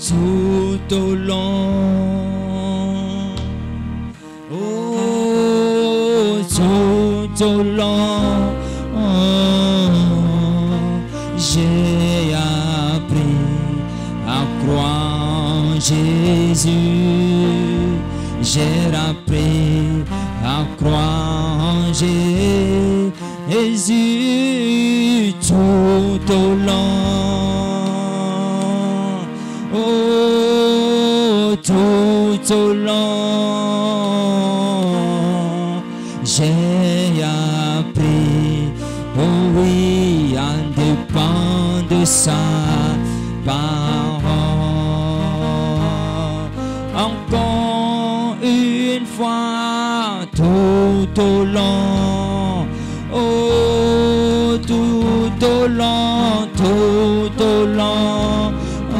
tout au long, oh, tout au long, j'ai appris à croire en Jésus, j'ai appris à croire en Jésus tout au long, oh, tout au long, j'ai appris, oh oui, à dépendre de sa parole. Encore une fois, tout au long, oh, tout au long, tout au long, oh,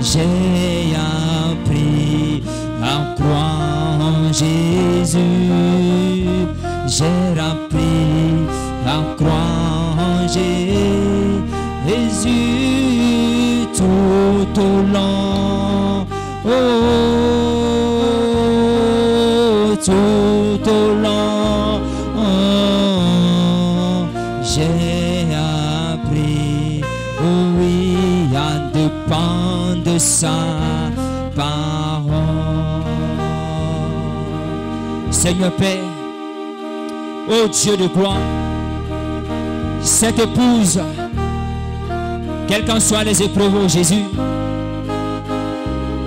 j'ai appris à croire en Jésus, j'ai appris à croire en Jésus tout au long, oh, tout au long, oh, j'ai appris, oh oui, à dépendre de sa parole. Seigneur Père, ô Dieu de gloire, cette épouse, quelles qu'en soient les épreuves, oh Jésus,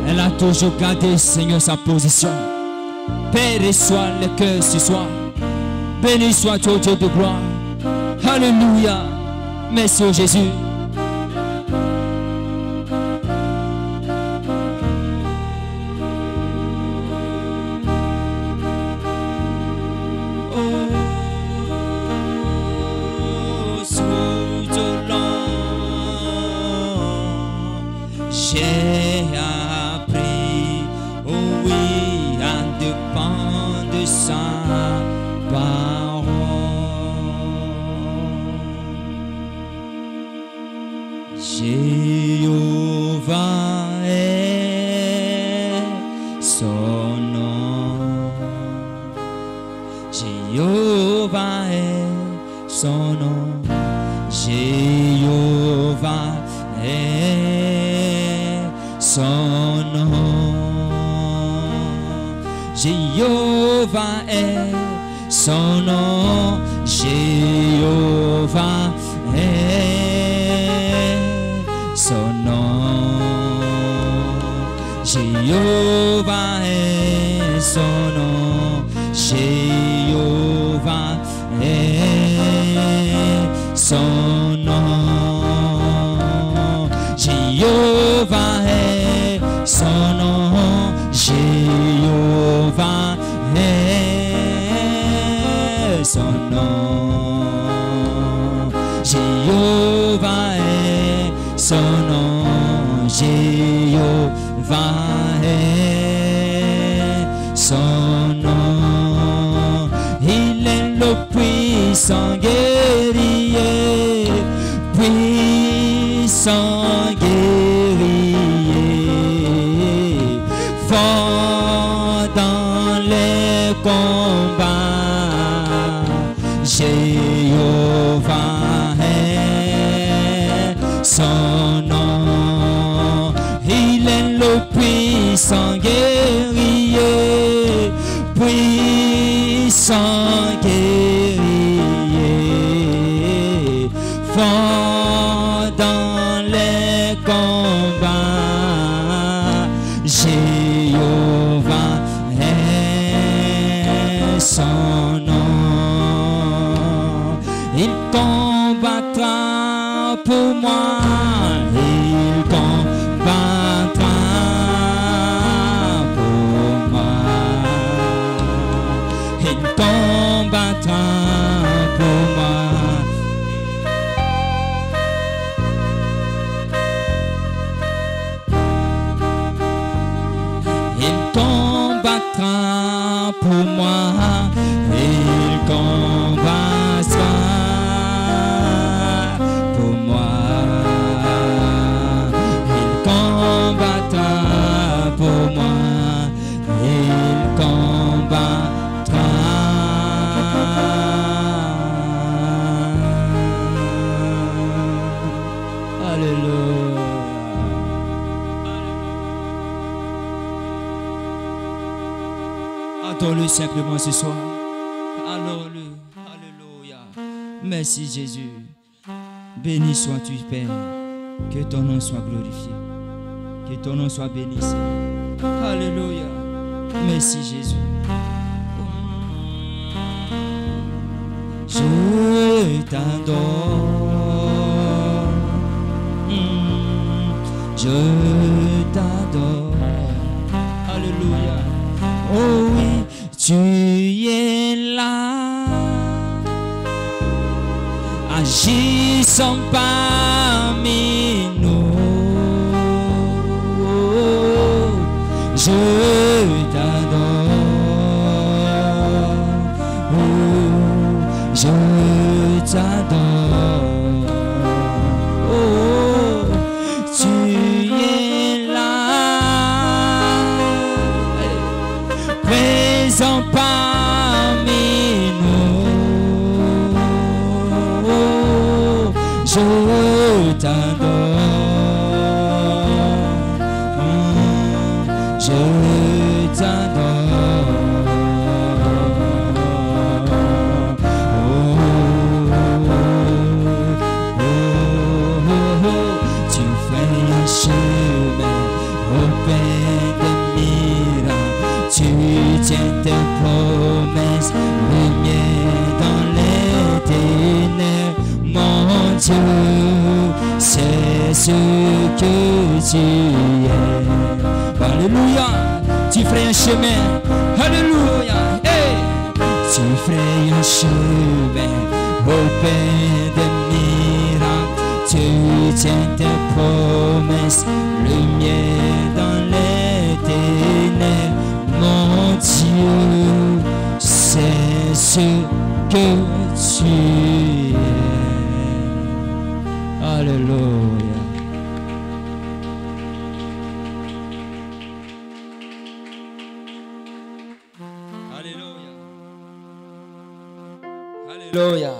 elle a toujours gardé, Seigneur, sa position. Père, reçois le cœur ce soir. Béni sois-tu, ô Dieu de gloire. Alléluia. Merci, ô Jésus. J'ai appris, oh oui, à dépendre de sa parole. Jéhovah est son nom. Jéhovah est son nom. Jéhovah est son nom. Jéhovah est son nom. Jéhovah est son nom. Jéhovah est son nom. Jéhovah est son nom. Jéhovah est son nom. Jéhovah est son nom. Jéhovah est son nom. Jéhovah est son nom. Il est le puissant guerrier, puissant guerrier, fort dans les combats. Jéhovah est son nom. Il est le puissant guerrier, puissant guerrier, fort dans les combats. Jéhovah est son nom. Il combattra pour moi. Il combattra pour moi. Il combattra pour moi. Il combattra pour moi. Il combattra pour moi. combattra. Alléluia. Adore-le simplement ce soir. Adore-le. Alléluia. Merci Jésus. Béni sois-tu, Père. Que ton nom soit glorifié. Que ton nom soit béni. Alléluia. Merci Jésus. Je t'adore. Je t'adore. Alléluia. Oh oui, tu es là. Agissons parmi nous. Je t'adore. Oh, je t'adore. Oh, tu es là. Présent parmi nous. Oh, je t'adore. Je t'adore. Tu fais un chemin au pain de miracles. Tu tiens tes promesses, lumière dans les ténèbres. Mon Dieu, c'est ce que tu es. Alléluia. Tu ferais un chemin. Alléluia. Hey. Tu ferais un chemin au pain de miracles. Tu tiens tes promesses, lumière dans les ténèbres. Mon Dieu, c'est ce que tu es. Alléluia. Alléluia.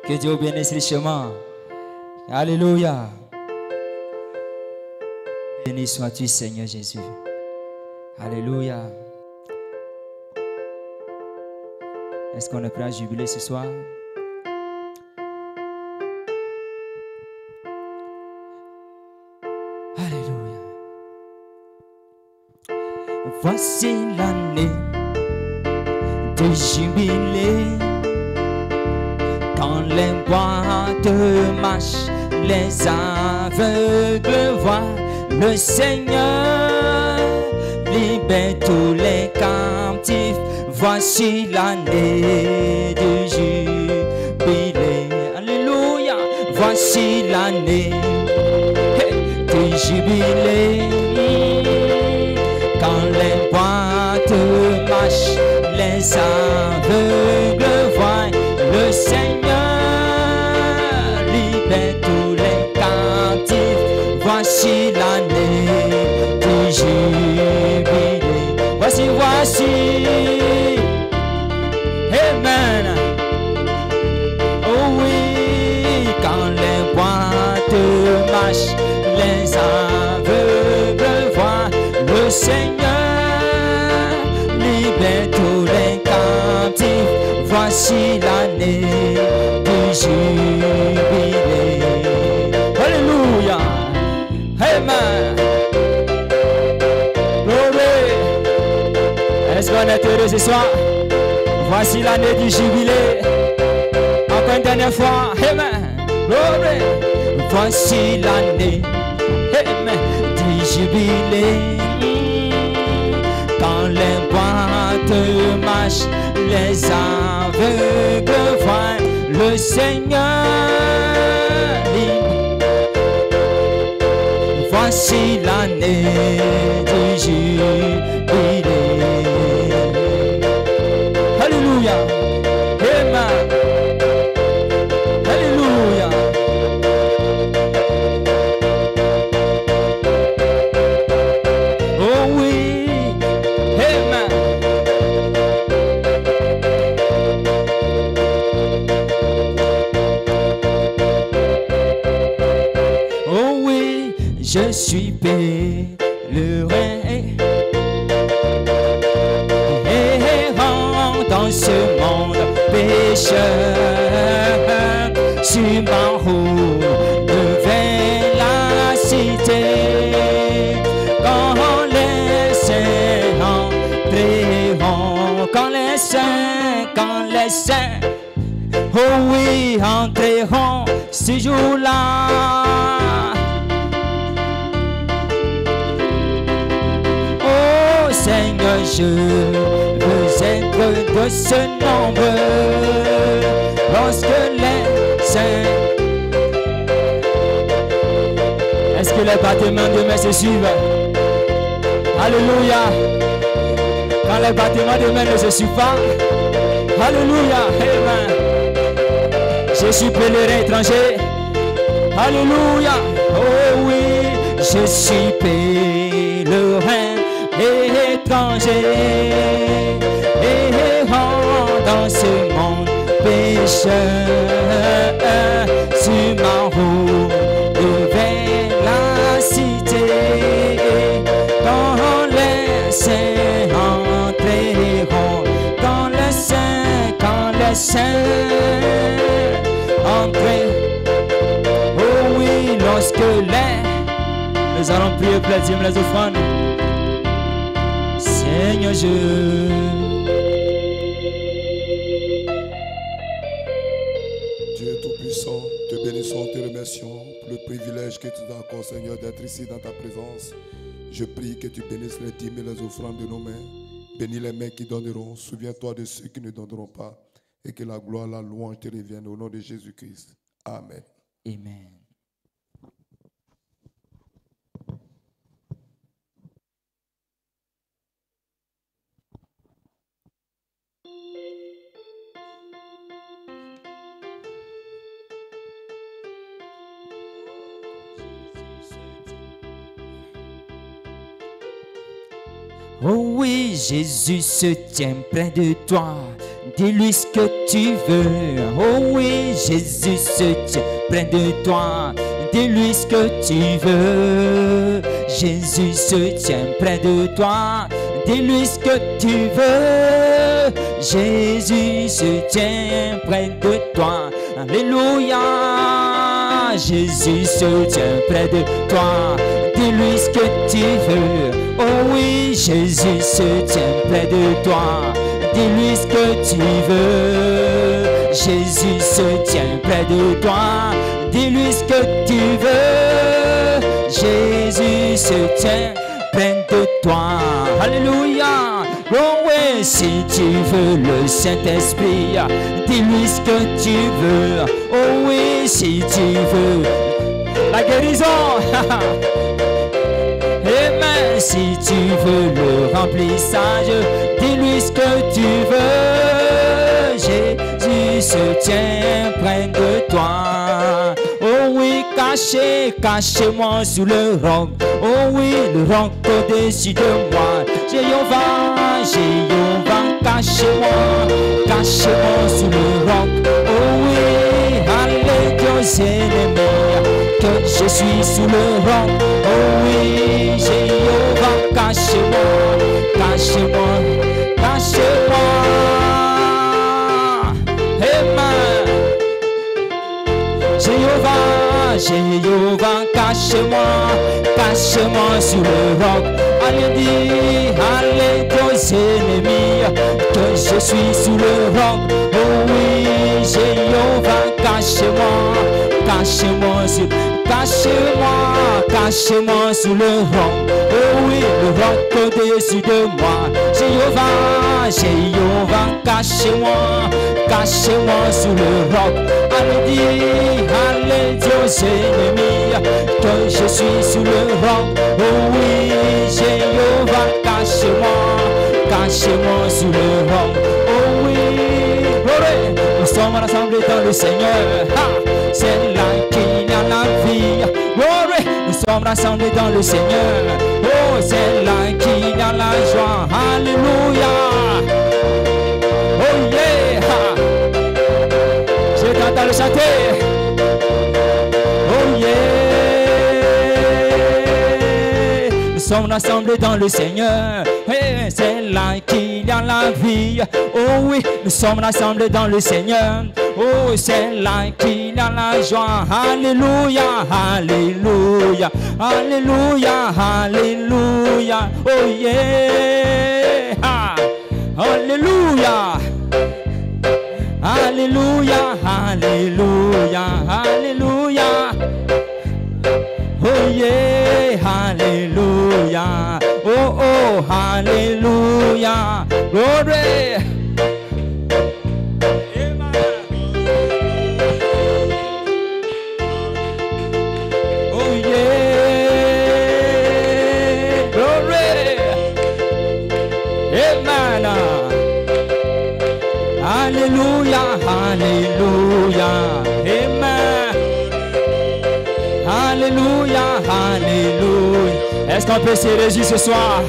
Que Dieu bénisse richement. Alléluia. Béni sois-tu, Seigneur Jésus. Alléluia. Est-ce qu'on est prêt à jubiler ce soir? Alléluia. Voici l'année de jubilé. Quand les boîtes marchent, les aveugles voient. Le Seigneur libère tous les captifs. Voici l'année du jubilé. Alléluia. Voici l'année du jubilé. Quand les boîtes marchent, les aveugles voient. Le Seigneur libère tous les captifs. Voici l'année du jubilé. Voici, voici. Amen. Oh oui, quand les boîtes marchent, les aveugles voient. Le Seigneur libère tous les captifs. Voici l'année du jubilé. Alléluia. Amen. Glory. Est-ce qu'on est heureux ce soir? Voici l'année du jubilé. Encore une dernière fois. Amen. Glory. Voici l'année. Amen. Du jubilé. Quand les boîtes marchent, les aveugles voient. Le Seigneur libre. Voici l'année du jubilé. Alléluia. Amen. Alléluia. Oh oui. Amen. suis pèlerin errant dans ce monde pécheur, sur ma route vers la cité. Quand les saints entreront, quand les saints, oh oui, entreront ce jour-là. Oh Seigneur, je veux être de ce nombre lorsque les saints. Est-ce que les battements de main se suivent? Alléluia. Quand les battements de main ne se suivent pas, alléluia, amen. Je suis pèlerin étranger, alléluia, oh oui, je suis pèlerin étranger, errant dans ce monde pécheur, sur ma route vers la cité. Quand les saints entreront, quand les saints entreront, oh oui, lorsque nous allons prier pour les dîmes, les offrandes. Seigneur, Dieu Tout-Puissant, te bénissons, te remercions pour le privilège que tu nous accordes, Seigneur, d'être ici dans ta présence. Je prie que tu bénisses les dîmes et les offrandes de nos mains. Bénis les mains qui donneront. Souviens-toi de ceux qui ne donneront pas. Et que la gloire, la louange te revienne au nom de Jésus-Christ. Amen. Amen. Oh oui, Jésus se tient près de toi. Dis-lui ce que tu veux. Oh oui, Jésus se tient près de toi. Dis-lui ce que tu veux. Jésus se tient près de toi. Dis-lui ce que tu veux. Jésus se tient près de toi. Alléluia. Jésus se tient près de toi. Dis-lui ce que tu veux. Oh oui, Jésus se tient près de toi. Dis-lui ce que tu veux. Jésus se tient près de toi. Dis-lui ce que tu veux. Jésus se tient près de toi. Alléluia. Oh oui, si tu veux le Saint-Esprit, dis-lui ce que tu veux. Oh oui, si tu veux la guérison. Amen. Si tu veux le remplissage, dis-lui ce que tu veux. Jésus se tient près de toi. Oh oui, cachez-moi sous le roc. Oh oui, le roc au-dessus de moi. Jéhovah, cachez-moi sous le roc. Oh oui, allez, Dieu ennemis, que je suis sous le roc. Oh oui, Jéhovah, cachez-moi. Amen. Jéhovah, cachez-moi sous le roc. Allez dire, allez aux ennemis, que je suis sous le roc. Oh oui, Jéhovah, cachez-moi sous le roc. Oh oui, le roc au-dessus de moi. Jéhovah, cachez-moi sous le roc. Allez dire, allez dire aux ennemis, que je suis sous le roc. Oh oui, Jéhovah, cachez-moi sous le roc. Oh oui, glory. Nous sommes rassemblés dans le Seigneur. C'est là qu'il y a la vie. Glory. Nous sommes rassemblés dans le Seigneur. Oh, c'est là qu'il y a la joie. Alléluia. Oh yeah. Je t'entends le chanter. Oh yeah. sommes rassemblés dans le Seigneur. Et c'est là qu'il y a la vie. Oh oui, nous sommes rassemblés dans le Seigneur. Oh, c'est là qu'il y a la joie. Alléluia, alléluia, alléluia, alléluia. Oh yeah, alléluia. Alléluia, alléluia, alléluia. Oh yeah, alléluia. Oh oh, alléluia. Glory. Oh yeah. Glory. Amen. Alléluia, alléluia, amen. Alléluia, alléluia. Est-ce qu'on peut se réjouir ce soir?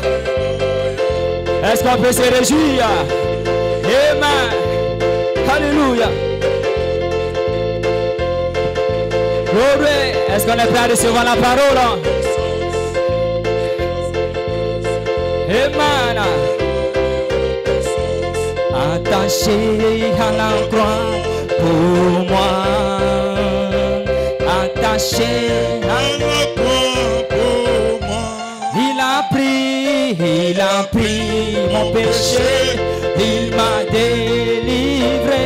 Est-ce qu'on peut se réjouir? Amen. Alléluia. Glory. Est-ce qu'on est prêt à recevoir la parole? Amen. Attaché à la croix pour moi, attaché à la croix pour moi. Il a pris mon péché, il m'a délivré.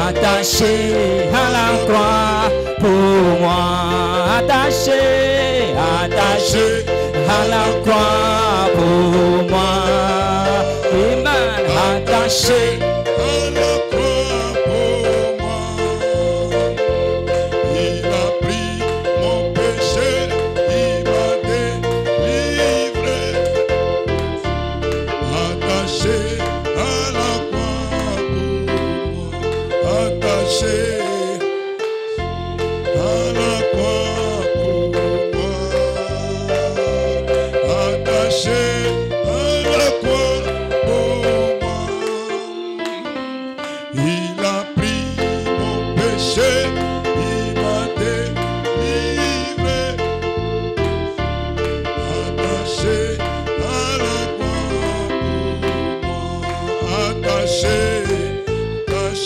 Attaché à la croix pour moi, attaché à la croix pour moi. Attaché à la croix pour moi. Il a pris mon péché, il m'a délivré. Attaché à la croix pour moi. Attaché à la croix pour moi. Attaché à la croix. Il a pris mon péché, il m'a délivré. Attaché à la croix pour moi. Attaché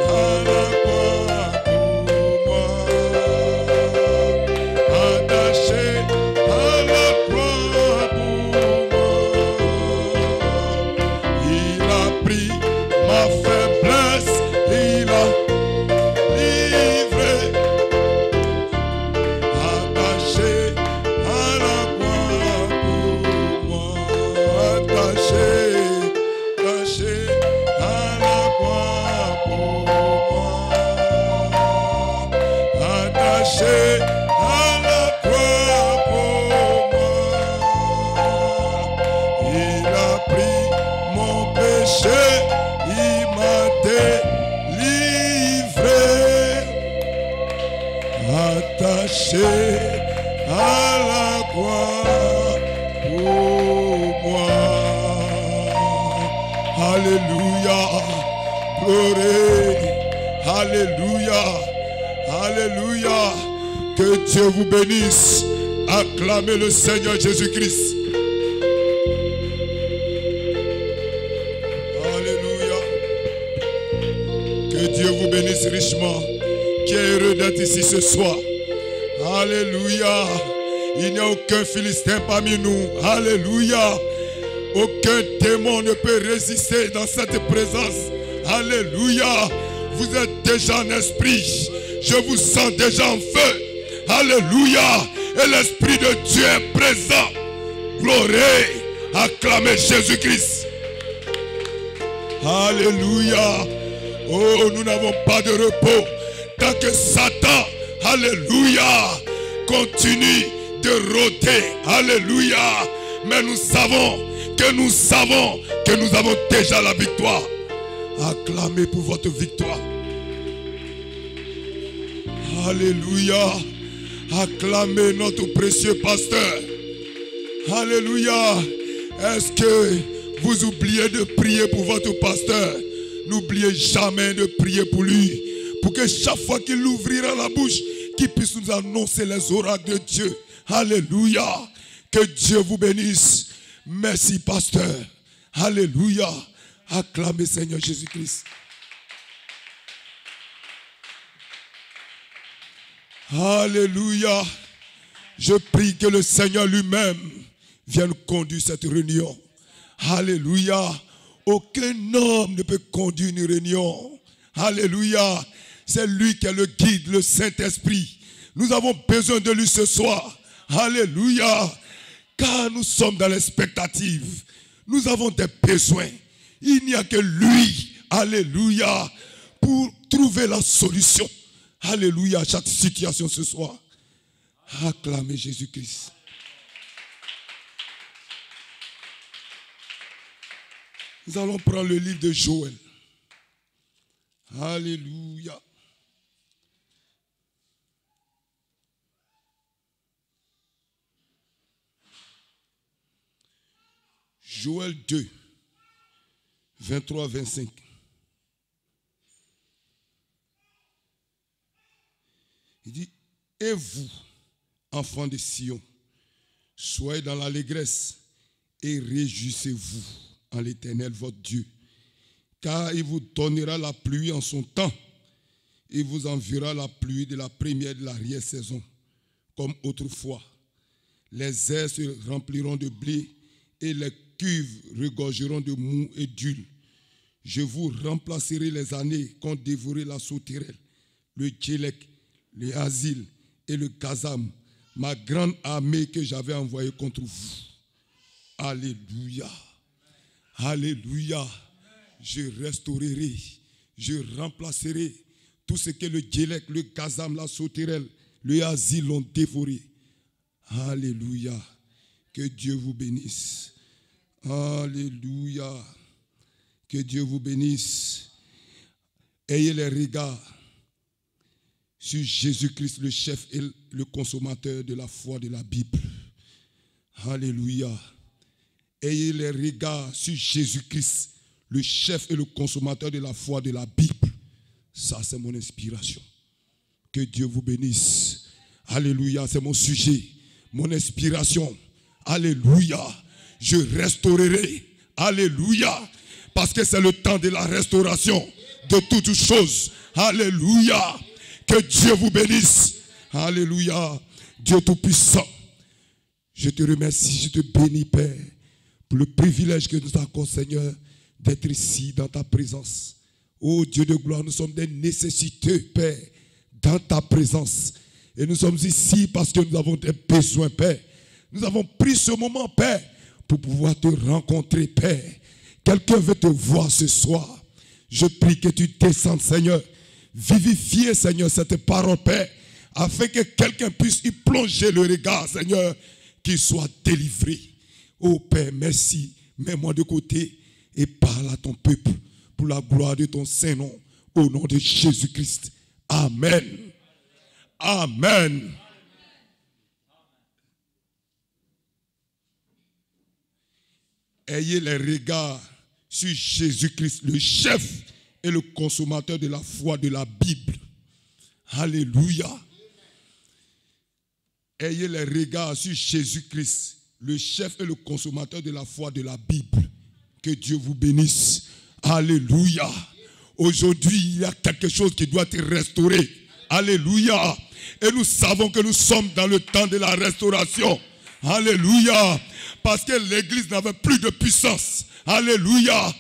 à la croix pour moi. Attaché à la croix pour moi. Il a pris ma faiblesse, il a livré. Attaché à la croix pour moi. Attaché à la croix pour moi. Attaché à la croix pour moi. Il a pris mon péché, il m'a délivré. Attaché à la croix pour moi. Alléluia, gloire, alléluia, alléluia. Que Dieu vous bénisse. Acclamez le Seigneur Jésus-Christ. Que Dieu vous bénisse richement. Qui est heureux d'être ici ce soir. Alléluia. Il n'y a aucun Philistin parmi nous. Alléluia. Aucun démon ne peut résister dans cette présence. Alléluia. Vous êtes déjà en esprit. Je vous sens déjà en feu. Alléluia. Et l'Esprit de Dieu est présent. Gloire. Acclamez Jésus-Christ. Alléluia. Oh, nous n'avons pas de repos tant que Satan, alléluia, continue de rôder, alléluia. Mais nous savons que nous avons déjà la victoire. Acclamez pour votre victoire. Alléluia. Acclamez notre précieux pasteur. Alléluia. Est-ce que vous oubliez de prier pour votre pasteur? N'oubliez jamais de prier pour lui, pour que chaque fois qu'il ouvrira la bouche, qu'il puisse nous annoncer les oracles de Dieu. Alléluia. Que Dieu vous bénisse. Merci, pasteur. Alléluia. Acclamez Seigneur Jésus-Christ. Alléluia. Je prie que le Seigneur lui-même vienne conduire cette réunion. Alléluia. Aucun homme ne peut conduire une réunion. Alléluia. C'est lui qui est le guide, le Saint-Esprit. Nous avons besoin de lui ce soir. Alléluia. Car nous sommes dans l'expectative. Nous avons des besoins. Il n'y a que lui. Alléluia. Pour trouver la solution. Alléluia. À chaque situation ce soir. Acclamez Jésus-Christ. Nous allons prendre le livre de Joël. Alléluia. Joël 2, 23-25. Il dit, et vous, enfants de Sion, soyez dans l'allégresse et réjouissez-vous en l'Éternel votre Dieu, car il vous donnera la pluie en son temps, il vous enverra la pluie de la première et de l'arrière-saison, comme autrefois. Les airs se rempliront de blé et les cuves regorgeront de mou et d'huile. Je vous remplacerai les années qu'ont dévoré la sauterelle, le djélek, le asile et le gazam, ma grande armée que j'avais envoyée contre vous. Alléluia. Alléluia. Je restaurerai, je remplacerai tout ce que le djélek, le gazam, la sauterelle, le asile ont dévoré. Alléluia. Que Dieu vous bénisse. Alléluia. Que Dieu vous bénisse. Ayez les regards sur Jésus-Christ, le chef et le consommateur de la foi de la Bible. Alléluia. Ayez les regards sur Jésus-Christ, le chef et le consommateur de la foi de la Bible. Ça, c'est mon inspiration. Que Dieu vous bénisse. Alléluia, c'est mon sujet, mon inspiration. Alléluia. Je restaurerai. Alléluia. Parce que c'est le temps de la restauration de toutes choses. Alléluia. Que Dieu vous bénisse. Alléluia. Dieu Tout-Puissant. Je te remercie, je te bénis, Père, pour le privilège que nous avons, Seigneur, d'être ici dans ta présence. Oh Dieu de gloire, nous sommes des nécessiteux, Père, dans ta présence. Et nous sommes ici parce que nous avons des besoins, Père. Nous avons pris ce moment, Père, pour pouvoir te rencontrer, Père. Quelqu'un veut te voir ce soir. Je prie que tu descendes, Seigneur. Vivifier, Seigneur, cette parole, Père, afin que quelqu'un puisse y plonger le regard, Seigneur, qu'il soit délivré. Oh Père, merci. Mets-moi de côté et parle à ton peuple pour la gloire de ton Saint-Nom, au nom de Jésus-Christ. Amen. Amen. Ayez les regards sur Jésus-Christ, le chef et le consommateur de la foi de la Bible. Alléluia. Ayez les regards sur Jésus-Christ, le chef et le consommateur de la foi de la Bible. Que Dieu vous bénisse. Alléluia. Aujourd'hui, il y a quelque chose qui doit être restauré. Alléluia. Et nous savons que nous sommes dans le temps de la restauration. Alléluia. Parce que l'église n'avait plus de puissance. Alléluia.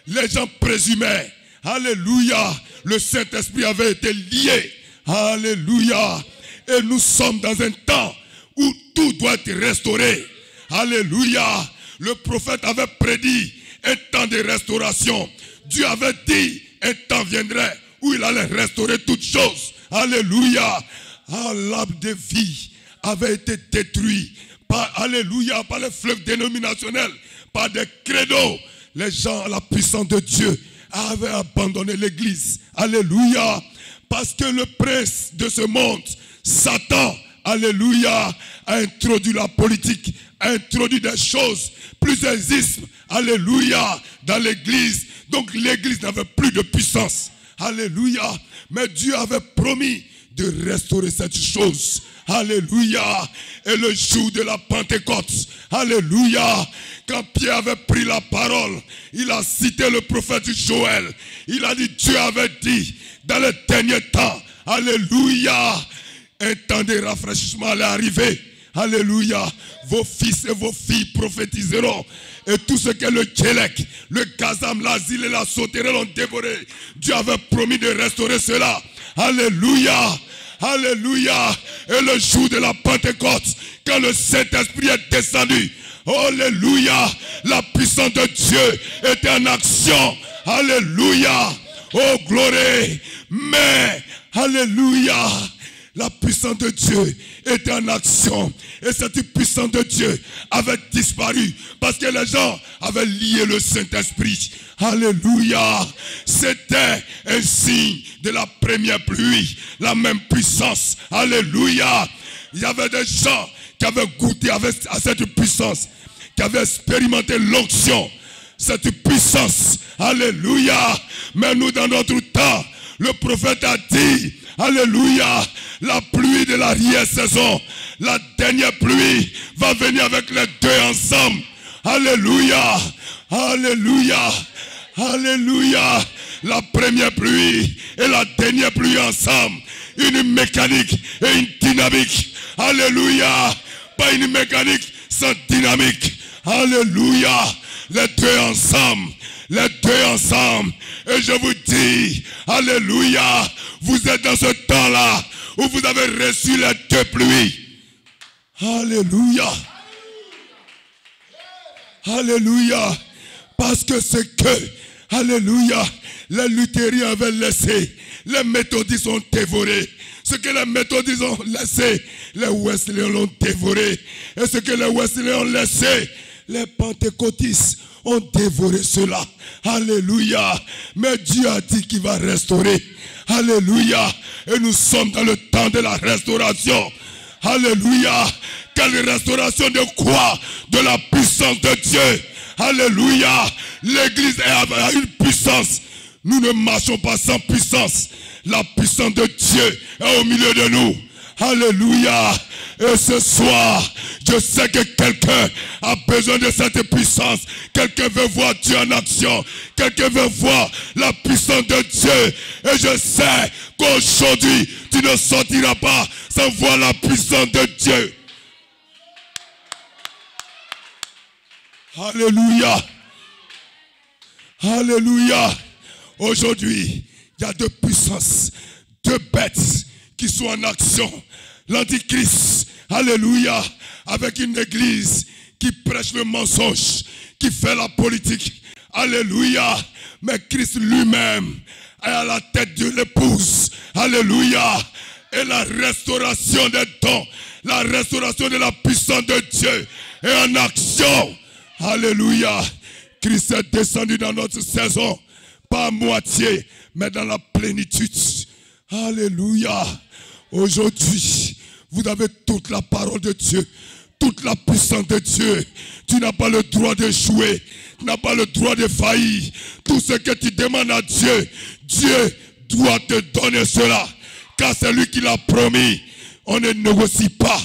Les gens présumaient. Alléluia. Le Saint-Esprit avait été lié. Alléluia. Et nous sommes dans un temps où tout doit être restauré. Alléluia. Le prophète avait prédit un temps de restauration. Dieu avait dit un temps viendrait où il allait restaurer toutes choses. Alléluia. L'arbre de vie avait été détruit par, alléluia, par les fleuves dénominationnels, par des credos. Les gens, la puissance de Dieu, avaient abandonné l'église. Alléluia. Parce que le prince de ce monde, Satan, alléluia, a introduit la politique, a introduit des choses, plusieurs ismes, alléluia, dans l'église. Donc l'église n'avait plus de puissance. Alléluia. Mais Dieu avait promis de restaurer cette chose. Alléluia. Et le jour de la Pentecôte, alléluia, quand Pierre avait pris la parole, il a cité le prophète Joël. Il a dit, Dieu avait dit, dans les derniers temps, alléluia, un temps de rafraîchissement allait arriver. Alléluia. Vos fils et vos filles prophétiseront. Et tout ce que le Tchélek, le Gazam, l'Asile et la Sauterelle ont dévoré, Dieu avait promis de restaurer cela. Alléluia. Alléluia. Et le jour de la Pentecôte, quand le Saint-Esprit est descendu, alléluia, la puissance de Dieu était en action. Alléluia. Oh gloire. Mais, alléluia, la puissance de Dieu était en action. Et cette puissance de Dieu avait disparu parce que les gens avaient lié le Saint-Esprit. Alléluia. C'était un signe de la première pluie. La même puissance. Alléluia. Il y avait des gens qui avaient goûté à cette puissance, qui avaient expérimenté l'onction, cette puissance. Alléluia. Mais nous, dans notre temps, le prophète a dit, alléluia, la pluie de l'arrière-saison, la dernière pluie va venir avec les deux ensemble. Alléluia. Alléluia. Alléluia. La première pluie et la dernière pluie ensemble. Une mécanique et une dynamique. Alléluia. Pas une mécanique sans dynamique. Alléluia. Les deux ensemble. Les deux ensemble. Et je vous dis, alléluia, vous êtes dans ce temps-là où vous avez reçu les deux pluies. Alléluia. Alléluia. Parce que c'est que, alléluia, les luthériens avaient laissé, les méthodistes ont dévoré. Ce que les méthodistes ont laissé, les Wesleyens l'ont dévoré. Et ce que les Wesleyens ont laissé, les pentecôtistes ont dévoré cela. Alléluia. Mais Dieu a dit qu'il va restaurer. Alléluia. Et nous sommes dans le temps de la restauration. Alléluia. Quelle restauration de quoi? De la puissance de Dieu. Alléluia. L'église a une puissance. Nous ne marchons pas sans puissance. La puissance de Dieu est au milieu de nous. Alléluia. Et ce soir, je sais que quelqu'un a besoin de cette puissance. Quelqu'un veut voir Dieu en action. Quelqu'un veut voir la puissance de Dieu. Et je sais qu'aujourd'hui, tu ne sortiras pas sans voir la puissance de Dieu. Alléluia. Alléluia. Aujourd'hui, il y a deux puissances, deux bêtes qui sont en action. L'Antichrist, alléluia, avec une église qui prêche le mensonge, qui fait la politique, alléluia. Mais Christ lui-même est à la tête de l'épouse, alléluia. Et la restauration des dons, la restauration de la puissance de Dieu est en action, alléluia. Christ est descendu dans notre saison, pas à moitié, mais dans la plénitude, alléluia. Aujourd'hui, vous avez toute la parole de Dieu, toute la puissance de Dieu. Tu n'as pas le droit de jouer, tu n'as pas le droit de faillir. Tout ce que tu demandes à Dieu, Dieu doit te donner cela. Car c'est lui qui l'a promis. On ne négocie pas.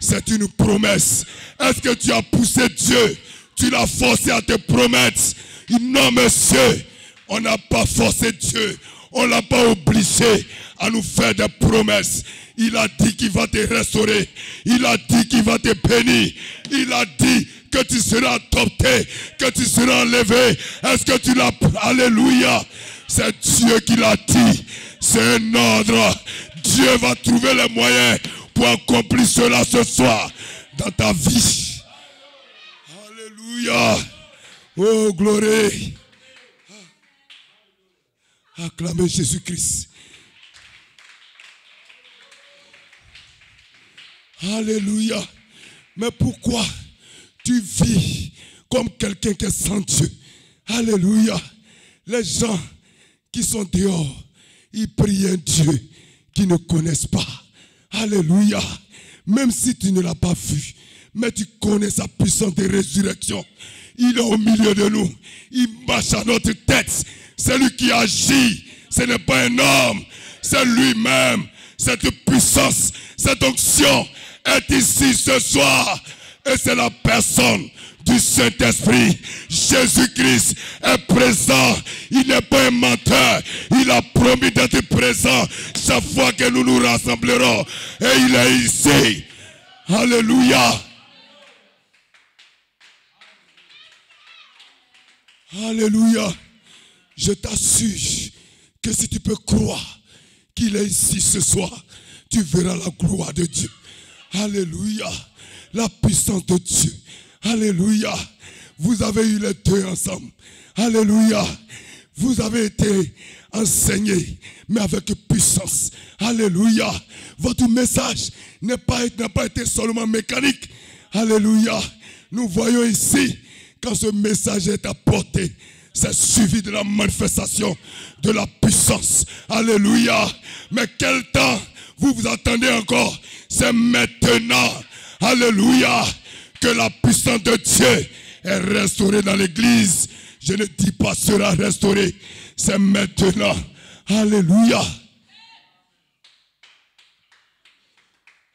C'est une promesse. Est-ce que tu as poussé Dieu? Tu l'as forcé à te promettre? Non, monsieur. On n'a pas forcé Dieu. On ne l'a pas obligé à nous faire des promesses. Il a dit qu'il va te restaurer. Il a dit qu'il va te bénir. Il a dit que tu seras adopté, que tu seras enlevé. Est-ce que tu l'as? Alléluia. C'est Dieu qui l'a dit. C'est un ordre. Dieu va trouver les moyens pour accomplir cela ce soir dans ta vie. Alléluia. Oh, gloire. Acclamez Jésus-Christ. Alléluia. Mais pourquoi tu vis comme quelqu'un qui est sans Dieu? Alléluia. Les gens qui sont dehors, ils prient un Dieu qu'ils ne connaissent pas. Alléluia. Même si tu ne l'as pas vu, mais tu connais sa puissance de résurrection. Il est au milieu de nous. Il marche à notre tête. C'est lui qui agit. Ce n'est pas un homme. C'est lui-même. cette puissance, cette onction est ici ce soir. Et c'est la personne du Saint-Esprit. Jésus-Christ est présent. Il n'est pas un menteur. Il a promis d'être présent chaque fois que nous nous rassemblerons. Et il est ici. Alléluia. Alléluia. Je t'assure que si tu peux croire qu'il est ici ce soir, tu verras la gloire de Dieu. Alléluia. La puissance de Dieu. Alléluia. Vous avez eu les deux ensemble. Alléluia. Vous avez été enseignés, mais avec puissance. Alléluia. Votre message n'a pas été seulement mécanique. Alléluia. Nous voyons ici, quand ce message est apporté, c'est suivi de la manifestation de la puissance. Alléluia. Mais quel temps vous vous attendez encore? C'est maintenant. Alléluia. Que la puissance de Dieu est restaurée dans l'église. Je ne dis pas sera restaurée. C'est maintenant. Alléluia.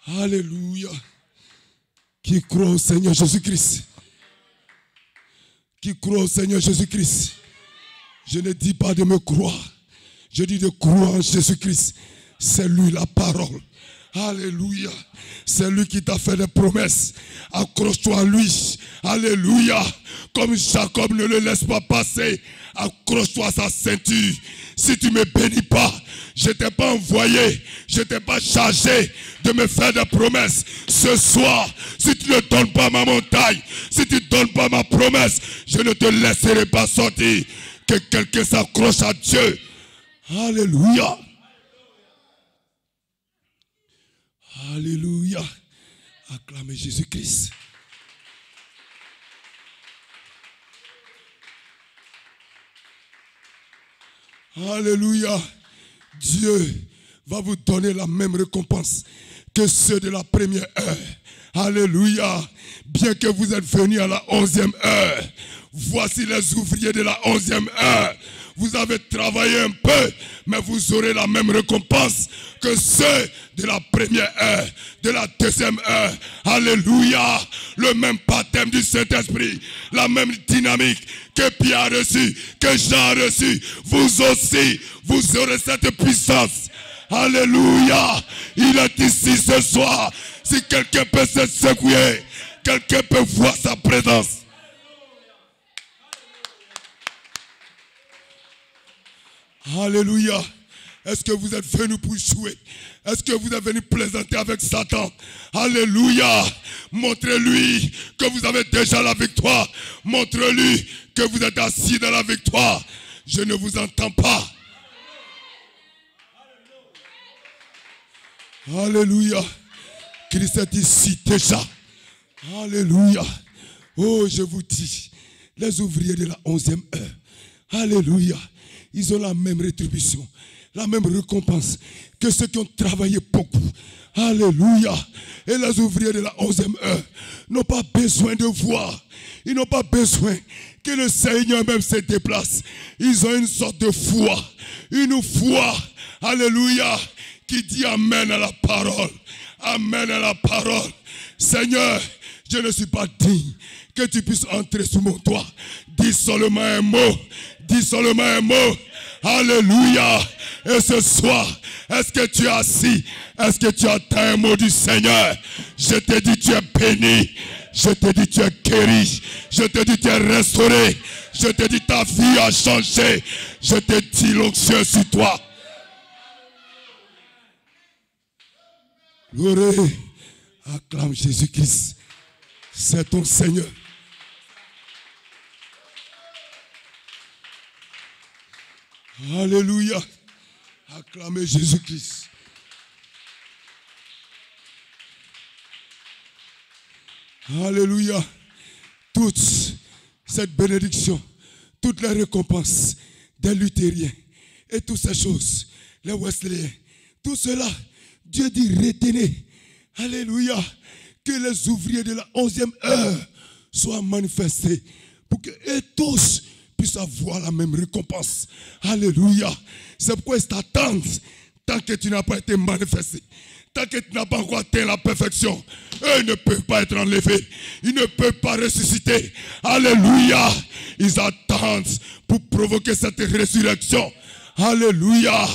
Alléluia. Qui croit au Seigneur Jésus-Christ? Qui croit au Seigneur Jésus-Christ? Je ne dis pas de me croire. Je dis de croire en Jésus-Christ. C'est lui la parole. Alléluia. C'est lui qui t'a fait des promesses. Accroche-toi à lui. Alléluia. Comme Jacob ne le laisse pas passer, accroche-toi à sa ceinture. Si tu ne me bénis pas, je ne t'ai pas envoyé, je ne t'ai pas chargé de me faire des promesses. Ce soir, si tu ne donnes pas ma montagne, si tu ne donnes pas ma promesse, je ne te laisserai pas sortir. Que quelqu'un s'accroche à Dieu. Alléluia. Alléluia. Acclamez Jésus-Christ. Alléluia. Dieu va vous donner la même récompense que ceux de la première heure. Alléluia. Bien que vous êtes venus à la 11e heure, voici les ouvriers de la 11e heure. Vous avez travaillé un peu, mais vous aurez la même récompense que ceux de la première heure, de la deuxième heure. Alléluia. Le même baptême du Saint-Esprit, la même dynamique que Pierre a reçu, que Jean a reçu. Vous aussi, vous aurez cette puissance. Alléluia. Il est ici ce soir. Si quelqu'un peut se secouer, quelqu'un peut voir sa présence. Alléluia. Est-ce que vous êtes venus pour jouer? Est-ce que vous êtes venus plaisanter avec Satan? Alléluia. Montrez-lui que vous avez déjà la victoire. Montrez-lui que vous êtes assis dans la victoire. Je ne vous entends pas. Alléluia. Christ est ici déjà. Alléluia. Oh, je vous dis, les ouvriers de la 11e heure. Alléluia. Ils ont la même rétribution, la même récompense que ceux qui ont travaillé beaucoup. Alléluia. Et les ouvriers de la 11e heure n'ont pas besoin de voir. Ils n'ont pas besoin que le Seigneur même se déplace. Ils ont une sorte de foi. Une foi. Alléluia. Qui dit amen à la parole. Amen à la parole. Seigneur, je ne suis pas digne que tu puisses entrer sous mon toit. Dis seulement un mot. Dis seulement un mot. Alléluia. Et ce soir, est-ce que tu es assis? Est-ce que tu attends un mot du Seigneur? Je te dis tu es béni. Je te dis tu es guéri. Je te dis tu es restauré. Je te dis ta vie a changé. Je te dis l'onction sur toi. Gloire. Acclame Jésus-Christ. C'est ton Seigneur. Alléluia. Acclamez Jésus-Christ. Alléluia. Toute cette bénédiction, toutes les récompenses des luthériens et toutes ces choses, les Wesleyens, tout cela, Dieu dit retenez. Alléluia. Que les ouvriers de la 11e heure soient manifestés pour que tous puissent avoir la même récompense. Alléluia. C'est pourquoi ils t'attendent tant que tu n'as pas été manifesté, tant que tu n'as pas encore atteint la perfection, eux ne peuvent pas être enlevés. Ils ne peuvent pas ressusciter. Alléluia. Ils attendent pour provoquer cette résurrection. Alléluia.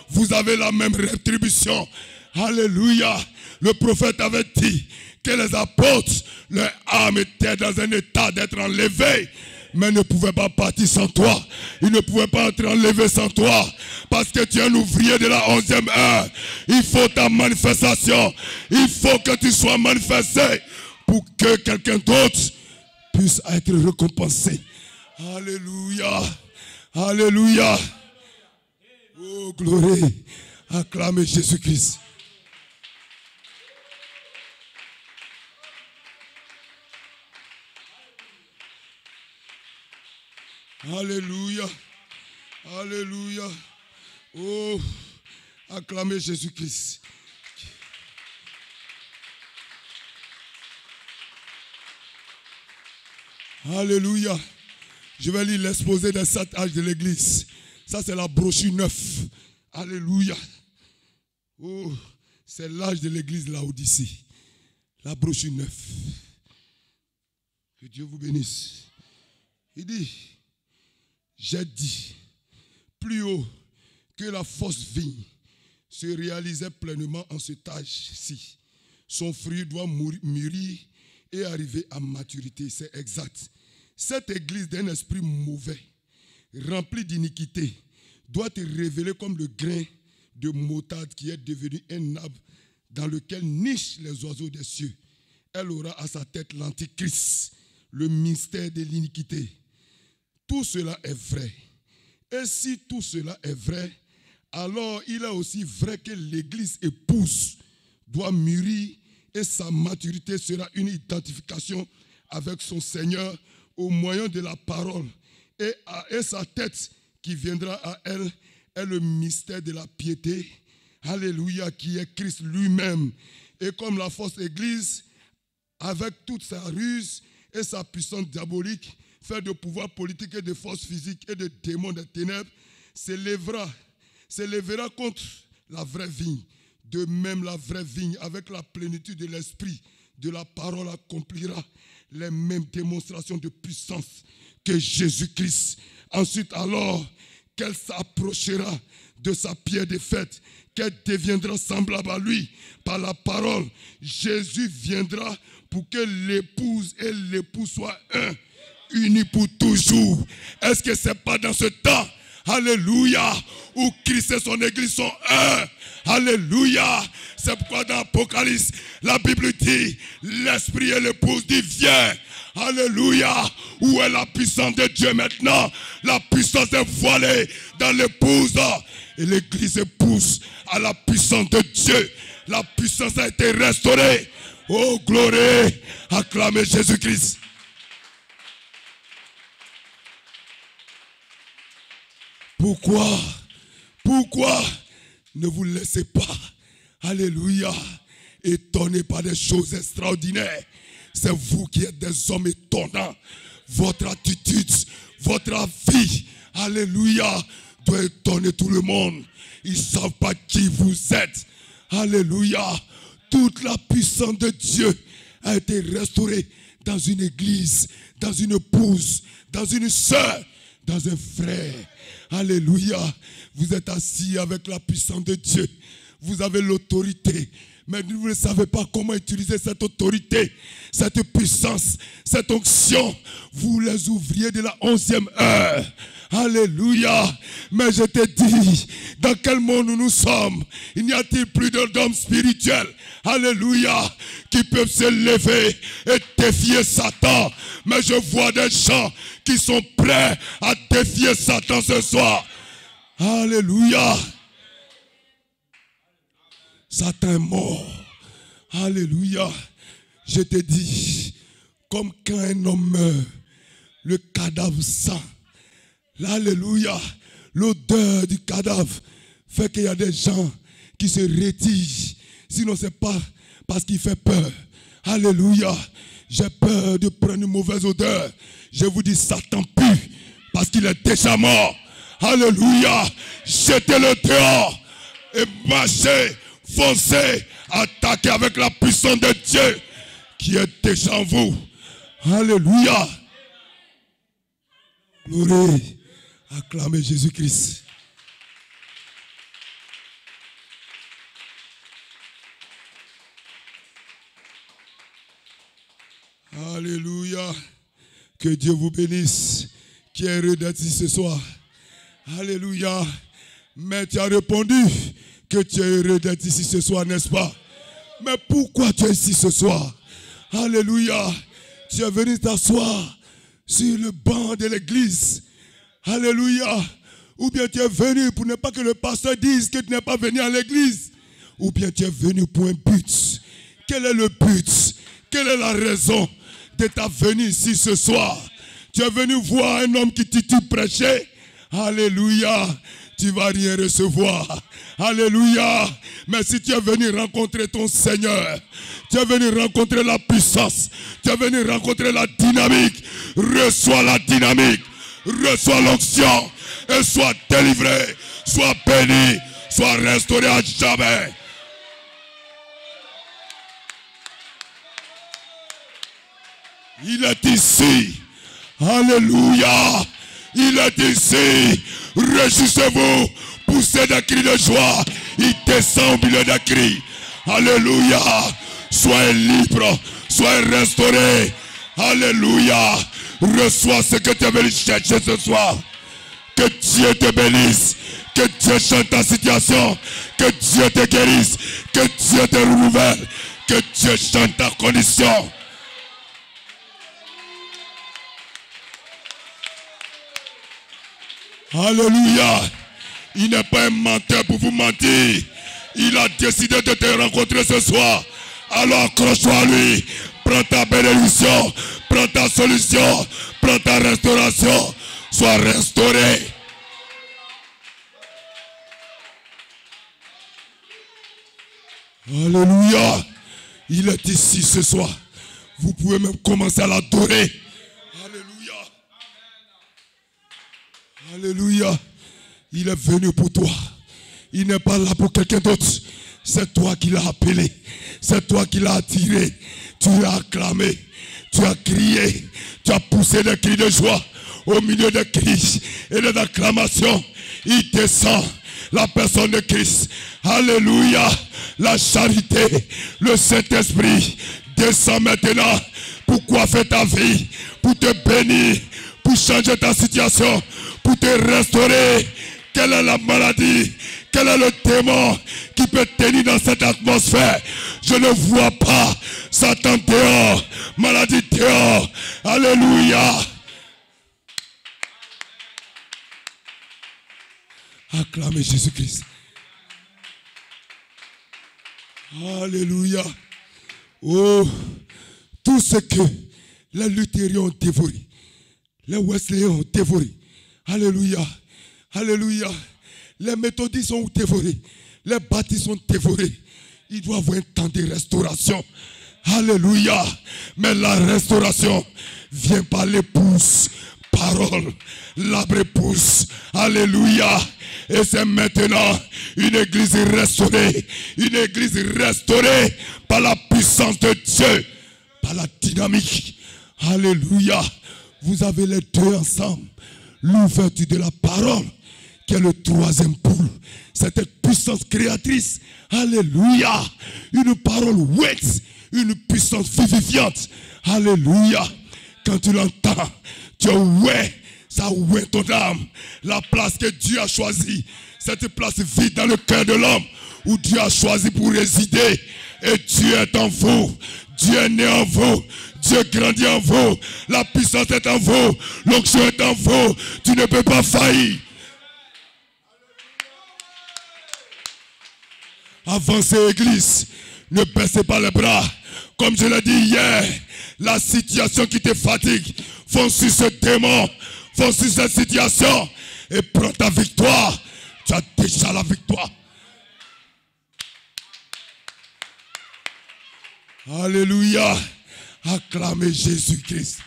Vous avez la même rétribution. Alléluia. Le prophète avait dit que les apôtres, leur âme était dans un état d'être enlevée, mais ne pouvaient pas partir sans toi. Ils ne pouvaient pas être enlevés sans toi. Parce que tu es un ouvrier de la 11e heure. Il faut ta manifestation. Il faut que tu sois manifesté pour que quelqu'un d'autre puisse être récompensé. Alléluia. Alléluia. Oh, gloire. Acclamez Jésus-Christ. Alléluia. Alléluia. Oh, acclamez Jésus-Christ. Alléluia. Je vais lire l'exposé des 7 âges de l'église. Ça, c'est la brochure 9. Alléluia. Oh, c'est l'âge de l'église Laodicée. La brochure 9. Que Dieu vous bénisse. Il dit, j'ai dit, plus haut que la fausse vigne se réalisait pleinement en cet âge-ci. Son fruit doit mûrir et arriver à maturité. C'est exact. Cette église d'un esprit mauvais, rempli d'iniquité, doit te révéler comme le grain de moutarde qui est devenu un arbre dans lequel nichent les oiseaux des cieux. Elle aura à sa tête l'antichrist, le mystère de l'iniquité. Tout cela est vrai. Et si tout cela est vrai, alors il est aussi vrai que l'église épouse doit mûrir et sa maturité sera une identification avec son Seigneur au moyen de la parole. Et sa tête qui viendra à elle est le mystère de la piété. Alléluia, qui est Christ lui-même. Et comme la fausse église, avec toute sa ruse et sa puissance diabolique, fait de pouvoir politique et de force physique et de démons des ténèbres, s'élèvera contre la vraie vigne. De même, la vraie vigne, avec la plénitude de l'esprit, de la parole, accomplira les mêmes démonstrations de puissance que Jésus-Christ. Ensuite, alors, qu'elle s'approchera de sa pierre de fête, qu'elle deviendra semblable à lui par la parole. Jésus viendra pour que l'épouse et l'époux soient un, unis pour toujours. Est-ce que ce n'est pas dans ce temps, alléluia, où Christ et son église sont un? Alléluia. C'est pourquoi dans l'Apocalypse, la Bible dit, l'esprit et l'épouse dit, viens. Alléluia. Où est la puissance de Dieu maintenant? La puissance est voilée dans l'épouse. Et l'église épouse à la puissance de Dieu. La puissance a été restaurée. Oh, gloire. Acclamez Jésus-Christ. Pourquoi ne vous laissez pas, alléluia, étonner par des choses extraordinaires? C'est vous qui êtes des hommes étonnants. Votre attitude, votre vie, alléluia, doit étonner tout le monde. Ils ne savent pas qui vous êtes. Alléluia. Toute la puissance de Dieu a été restaurée dans une église, dans une épouse, dans une sœur, dans un frère. Alléluia. Vous êtes assis avec la puissance de Dieu. Vous avez l'autorité. Mais vous ne savez pas comment utiliser cette autorité, cette puissance, cette onction. Vous les ouvriers de la 11e heure. Alléluia. Mais je te dis, dans quel monde nous sommes? Il n'y a-t-il plus d'hommes spirituels, alléluia, qui peuvent se lever et défier Satan? Mais je vois des gens qui sont prêts à défier Satan ce soir. Alléluia. Satan est mort. Alléluia. Je te dis, comme quand un homme meurt, le cadavre sent. Alléluia. L'odeur du cadavre fait qu'il y a des gens qui se retirent. Sinon, ce n'est pas parce qu'il fait peur. Alléluia. J'ai peur de prendre une mauvaise odeur. Je vous dis, Satan pue parce qu'il est déjà mort. Alléluia. Jetez-le dehors. et marchez, foncez, attaquez avec la puissance de Dieu qui est déjà en vous. Alléluia. Gloire. Acclamez Jésus-Christ. Alléluia. Que Dieu vous bénisse. Qui est heureux d'être ici ce soir. Alléluia. Mais tu as répondu que tu es heureux d'être ici ce soir, n'est-ce pas? Mais pourquoi tu es ici ce soir? Alléluia. Tu es venu t'asseoir sur le banc de l'église. Alléluia. Ou bien tu es venu pour ne pas que le pasteur dise que tu n'es pas venu à l'église. Ou bien tu es venu pour un but. Quel est le but? Quelle est la raison de ta venue ici ce soir? Tu es venu voir un homme qui titube prêcher. Alléluia. Tu ne vas rien recevoir. Alléluia. Mais si tu es venu rencontrer ton Seigneur, tu es venu rencontrer la puissance, tu es venu rencontrer la dynamique, reçois la dynamique, reçois l'onction et sois délivré, sois béni, sois restauré à jamais. Il est ici. Alléluia. Il est ici. Réjouissez-vous. Poussez des cris de joie. Il descend au milieu des cris. Alléluia. Soyez libre. Soyez restauré. Alléluia. Reçois ce que tu es venu chercher ce soir. Que Dieu te bénisse. Que Dieu change ta situation. Que Dieu te guérisse. Que Dieu te renouvelle. Que Dieu change ta condition. Alléluia. Il n'est pas un menteur pour vous mentir. Il a décidé de te rencontrer ce soir. Alors accroche-toi à lui. Prends ta bénédiction. Prends ta solution. Prends ta restauration. Sois restauré. Alléluia. Il est ici ce soir. Vous pouvez même commencer à l'adorer. Alléluia. Alléluia. Il est venu pour toi. Il n'est pas là pour quelqu'un d'autre. C'est toi qui l'as appelé. C'est toi qui l'as attiré. Tu l'as acclamé. Tu as crié. Tu as poussé des cris de joie. Au milieu des cris et des acclamations, il descend la personne de Christ. Alléluia. La charité, le Saint-Esprit descend maintenant pour coiffer ta vie, pour te bénir, pour changer ta situation, pour te restaurer. Quelle est la maladie? Quel est le démon qui peut tenir dans cette atmosphère? Je ne vois pas. Satan dehors, maladie dehors. Alléluia. Acclamez Jésus-Christ. Alléluia. Oh, tout ce que les luthériens ont dévoré, les wesleyens ont dévoré. Alléluia. Alléluia. Les méthodistes ont dévoré. Les baptistes ont dévoré. Il doit y avoir un temps de restauration. Alléluia. Mais la restauration vient par l'épouse. Parole. L'arbre pousse. Alléluia. Et c'est maintenant une église restaurée. Une église restaurée par la puissance de Dieu. Par la dynamique. Alléluia. Vous avez les deux ensemble. L'ouverture de la parole, qui est le troisième pôle. Cette puissance créatrice. Alléluia. Une parole ouette. Une puissance vivifiante. Alléluia. Quand tu l'entends, tu es oué. Ça oué ton âme. La place que Dieu a choisie. Cette place vide dans le cœur de l'homme. Où Dieu a choisi pour résider. Et Dieu est en vous. Dieu est né en vous. Dieu grandit en vous. La puissance est en vous. L'onction est en vous. Tu ne peux pas faillir. Avancez, église. Ne baissez pas les bras. Comme je l'ai dit hier, la situation qui te fatigue, fonce sur ce démon, fonce sur cette situation et prends ta victoire. Tu as déjà la victoire. Alléluia. Acclamez Jésus-Christ.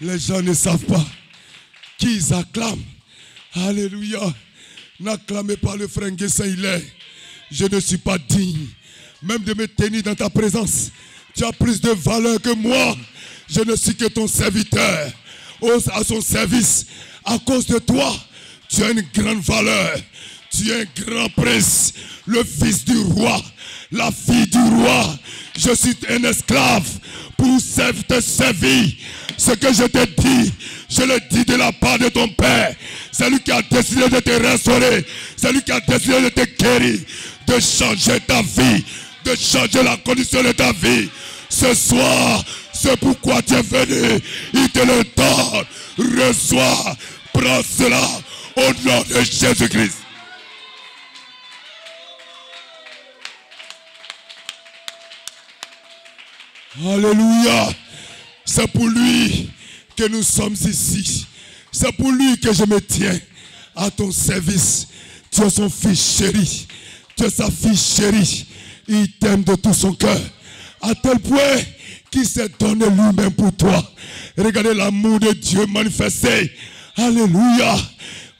Les gens ne savent pas ils acclament. Alléluia. N'acclamez pas le frère Nguessin-Hilaire. Je ne suis pas digne même de me tenir dans ta présence. Tu as plus de valeur que moi. Je ne suis que ton serviteur. À son service. À cause de toi, tu as une grande valeur. Tu es un grand prince. Le fils du roi. La fille du roi. Je suis un esclave pour te servir. Ce que je te dis, je le dis de la part de ton Père. C'est lui qui a décidé de te restaurer. C'est lui qui a décidé de te guérir. De changer ta vie. De changer la condition de ta vie. Ce soir, c'est pourquoi tu es venu. Il te le donne. Reçois. Prends cela au nom de Jésus-Christ. Alléluia. C'est pour lui que nous sommes ici. C'est pour lui que je me tiens à ton service. Tu es son fils chéri. Tu es sa fille chérie. Il t'aime de tout son cœur. À tel point qu'il s'est donné lui-même pour toi. Regardez l'amour de Dieu manifesté. Alléluia.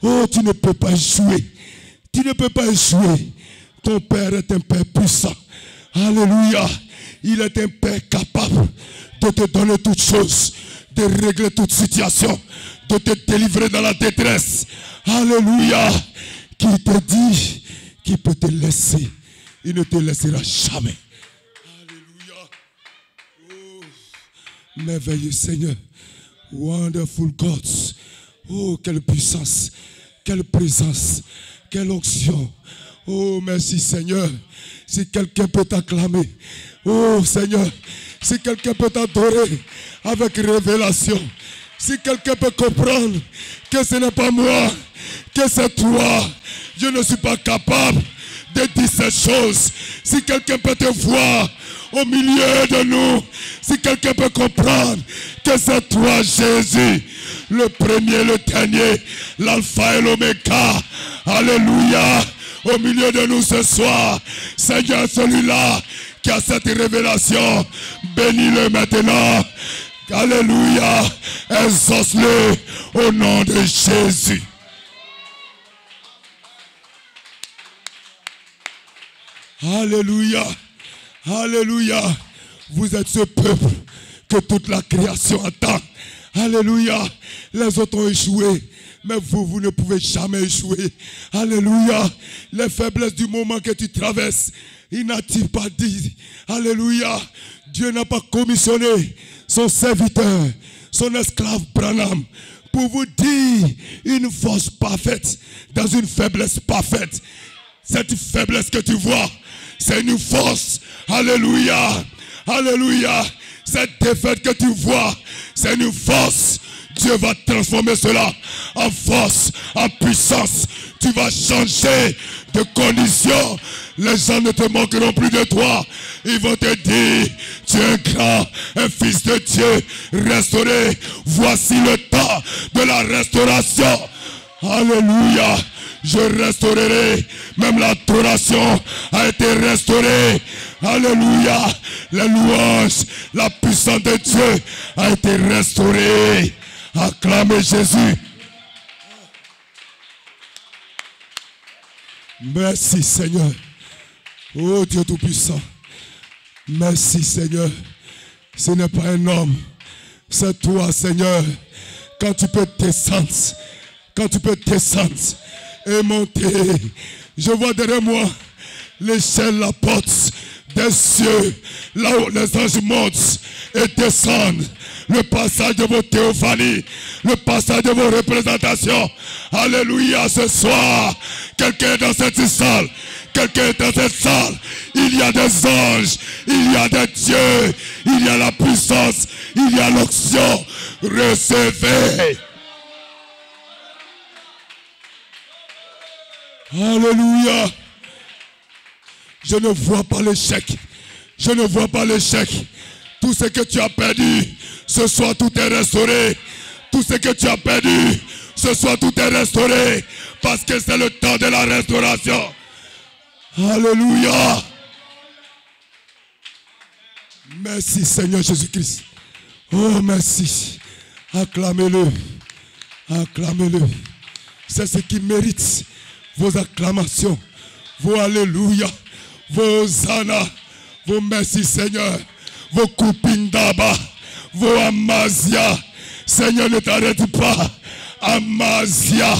Oh, tu ne peux pas échouer. Tu ne peux pas échouer. Ton Père est un Père puissant. Alléluia. Il est un Père capable de te donner toutes choses, de régler toute situation, de te délivrer dans la détresse. Alléluia. Qui te dit qu'il peut te laisser. Il ne te laissera jamais. Alléluia. Oh, merveilleux Seigneur. Wonderful God. Oh, quelle puissance, quelle présence, quelle onction. Oh, merci Seigneur. Si quelqu'un peut t'acclamer, oh Seigneur, si quelqu'un peut t'adorer avec révélation, si quelqu'un peut comprendre que ce n'est pas moi, que c'est toi, je ne suis pas capable de dire ces choses. Si quelqu'un peut te voir au milieu de nous, si quelqu'un peut comprendre que c'est toi Jésus, le premier, le dernier, l'alpha et l'oméga. Alléluia. Au milieu de nous ce soir, Seigneur, celui-là qui a cette révélation, bénis-le maintenant. Alléluia. Exauce-le au nom de Jésus. Alléluia. Alléluia. Vous êtes ce peuple que toute la création attend. Alléluia. Les autres ont échoué. Mais vous ne pouvez jamais échouer. Alléluia. Les faiblesses du moment que tu traverses, il n'a-t-il pas dit, alléluia, Dieu n'a pas commissionné son serviteur, son esclave Branham, pour vous dire une force parfaite dans une faiblesse parfaite. Cette faiblesse que tu vois, c'est une force. Alléluia. Alléluia. Cette défaite que tu vois, c'est une force. Dieu va transformer cela en force, en puissance. Tu vas changer de condition. Les gens ne te manqueront plus de toi. Ils vont te dire, tu es un grand, un fils de Dieu, restauré. Voici le temps de la restauration. Alléluia. Je restaurerai. Même l'adoration a été restaurée. Alléluia. La louange, la puissance de Dieu a été restaurée. Acclamez Jésus. Merci Seigneur. Oh Dieu Tout-Puissant. Merci Seigneur. Ce n'est pas un homme. C'est toi Seigneur. Quand tu peux descendre. Quand tu peux descendre et monter. Je vois derrière moi l'échelle, la porte des cieux. Là où les anges montent et descendent. Le passage de vos théophanies, le passage de vos représentations. Alléluia, ce soir, quelqu'un est dans cette salle. Quelqu'un est dans cette salle. Il y a des anges, il y a des dieux, il y a la puissance, il y a l'onction. Recevez. Alléluia. Je ne vois pas l'échec. Je ne vois pas l'échec. Tout ce que tu as perdu, ce soir tout est restauré. Tout ce que tu as perdu, ce soir tout est restauré. Parce que c'est le temps de la restauration. Alléluia. Merci Seigneur Jésus-Christ. Oh merci. Acclamez-le. Acclamez-le. C'est ce qui mérite vos acclamations, vos alléluia, vos hosanna, vos merci Seigneur, vos kupindaba, vos amazia. Seigneur, ne t'arrête pas. Amazia,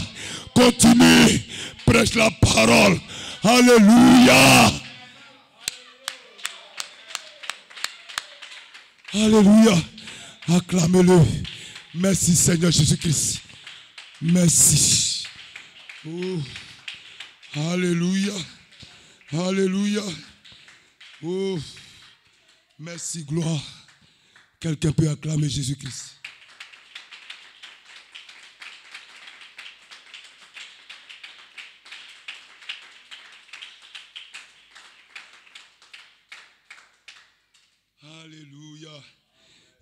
continue, prêche la parole. Alléluia. Alléluia. Acclamez-le. Merci Seigneur Jésus-Christ. Merci. Oh. Alléluia. Alléluia. Oh. Merci, gloire. Quelqu'un peut acclamer Jésus-Christ. Alléluia.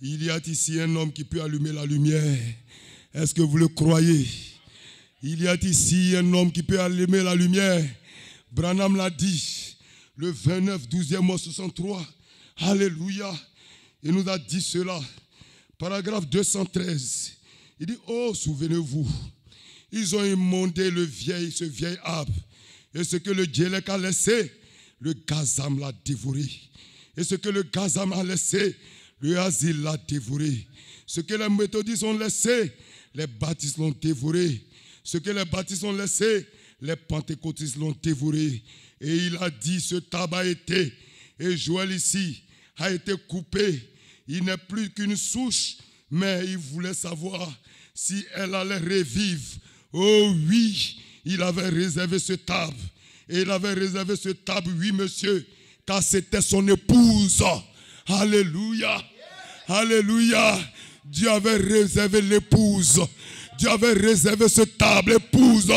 Il y a ici un homme qui peut allumer la lumière. Est-ce que vous le croyez? Il y a ici un homme qui peut allumer la lumière. Branham l'a dit, le 29, 12e mois 63. Alléluia. Il nous a dit cela. Paragraphe 213. Il dit, oh, souvenez-vous, ils ont immondé ce vieil arbre. Et ce que le Djélek a laissé, le gazam l'a dévoré. Et ce que le gazam a laissé, le asile l'a dévoré. Ce que les méthodistes ont laissé, les baptistes l'ont dévoré. Ce que les baptistes ont laissé, les pentecôtistes l'ont dévoré. Et il a dit, ce tabac a été, et Joël ici a été coupé. Il n'est plus qu'une souche, mais il voulait savoir si elle allait revivre. Oh oui, il avait réservé ce table. Et il avait réservé ce table, oui monsieur, car c'était son épouse. Alléluia. Alléluia. Dieu avait réservé l'épouse. Dieu avait réservé ce table, épouse.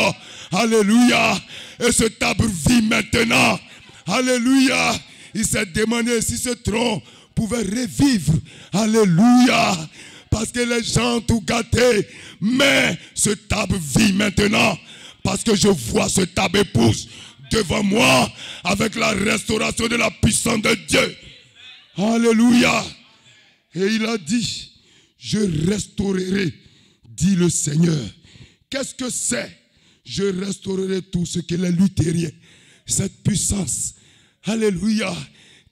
Alléluia. Et ce table vit maintenant. Alléluia. Il s'est demandé si ce tronc pouvait revivre. Alléluia. Parce que les gens ont tout gâté. Mais ce table vit maintenant. Parce que je vois ce table épouse devant moi avec la restauration de la puissance de Dieu. Alléluia. Et il a dit, je restaurerai, dit le Seigneur. Qu'est-ce que c'est? Je restaurerai tout ce que les luthériens, cette puissance, alléluia,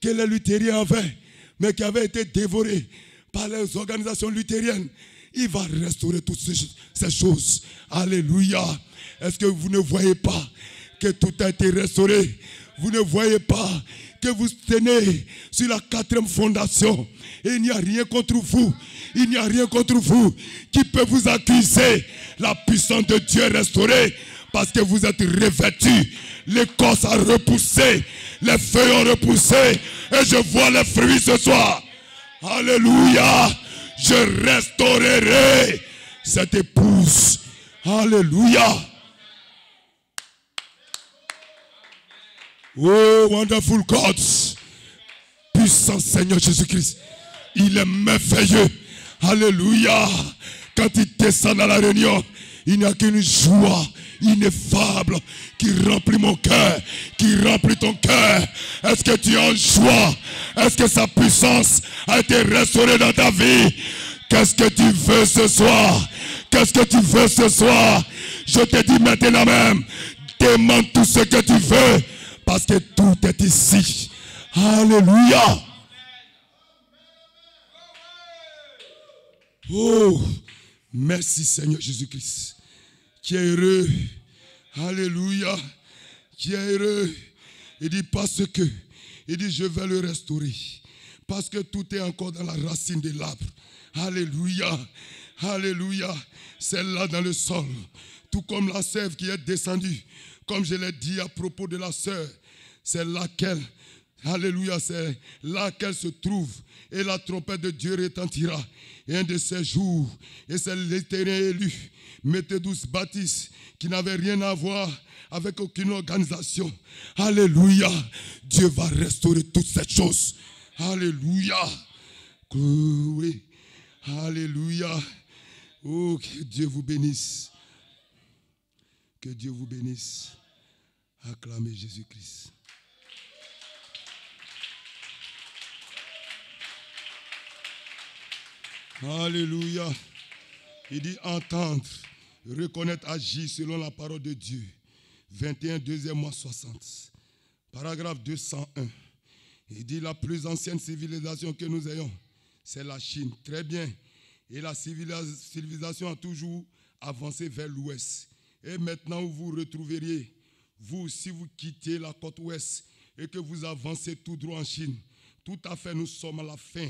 que les luthériens avaient, mais qui avait été dévorée par les organisations luthériennes. Il va restaurer toutes ces choses. Alléluia. Est-ce que vous ne voyez pas que tout a été restauré? Vous ne voyez pas que vous tenez sur la 4e fondation et il n'y a rien contre vous. Il n'y a rien contre vous qui peut vous accuser. La puissance de Dieu est restaurée parce que vous êtes revêtus. L'écorce a repoussé, les feuilles ont repoussé et je vois les fruits ce soir. Alléluia. Je restaurerai cette épouse. Alléluia. Oh, wonderful God. Puissant Seigneur Jésus-Christ. Il est merveilleux. Alléluia. Quand il descend dans la réunion, il n'y a qu'une joie ineffable qui remplit mon cœur, qui remplit ton cœur. Est-ce que tu es en joie? Est-ce que sa puissance a été restaurée dans ta vie? Qu'est-ce que tu veux ce soir? Qu'est-ce que tu veux ce soir? Je te dis maintenant même, demande tout ce que tu veux, parce que tout est ici. Alléluia. Oh, merci Seigneur Jésus-Christ. Qui est heureux. Alléluia. Qui est heureux. Il dit parce que, il dit je vais le restaurer. Parce que tout est encore dans la racine de l'arbre. Alléluia. Alléluia. C'est là dans le sol. Tout comme la sève qui est descendue. Comme je l'ai dit à propos de la sœur. C'est laquelle, alléluia, c'est là qu'elle se trouve. Et la trompette de Dieu retentira. Et un de ces jours, et c'est l'Éternel élu, Méthodiste Baptiste, qui n'avait rien à voir avec aucune organisation. Alléluia. Dieu va restaurer toutes ces choses. Alléluia. Oui. Alléluia. Oh, que Dieu vous bénisse. Que Dieu vous bénisse. Acclamez Jésus-Christ. Alléluia. Il dit entendre Reconnaître, agir selon la parole de Dieu. 21, 2e mois 60. Paragraphe 201. Il dit la plus ancienne civilisation que nous ayons, c'est la Chine. Très bien. Et la civilisation a toujours avancé vers l'ouest. Et maintenant, vous retrouveriez, vous, si vous quittez la côte ouest et que vous avancez tout droit en Chine, tout à fait, nous sommes à la fin.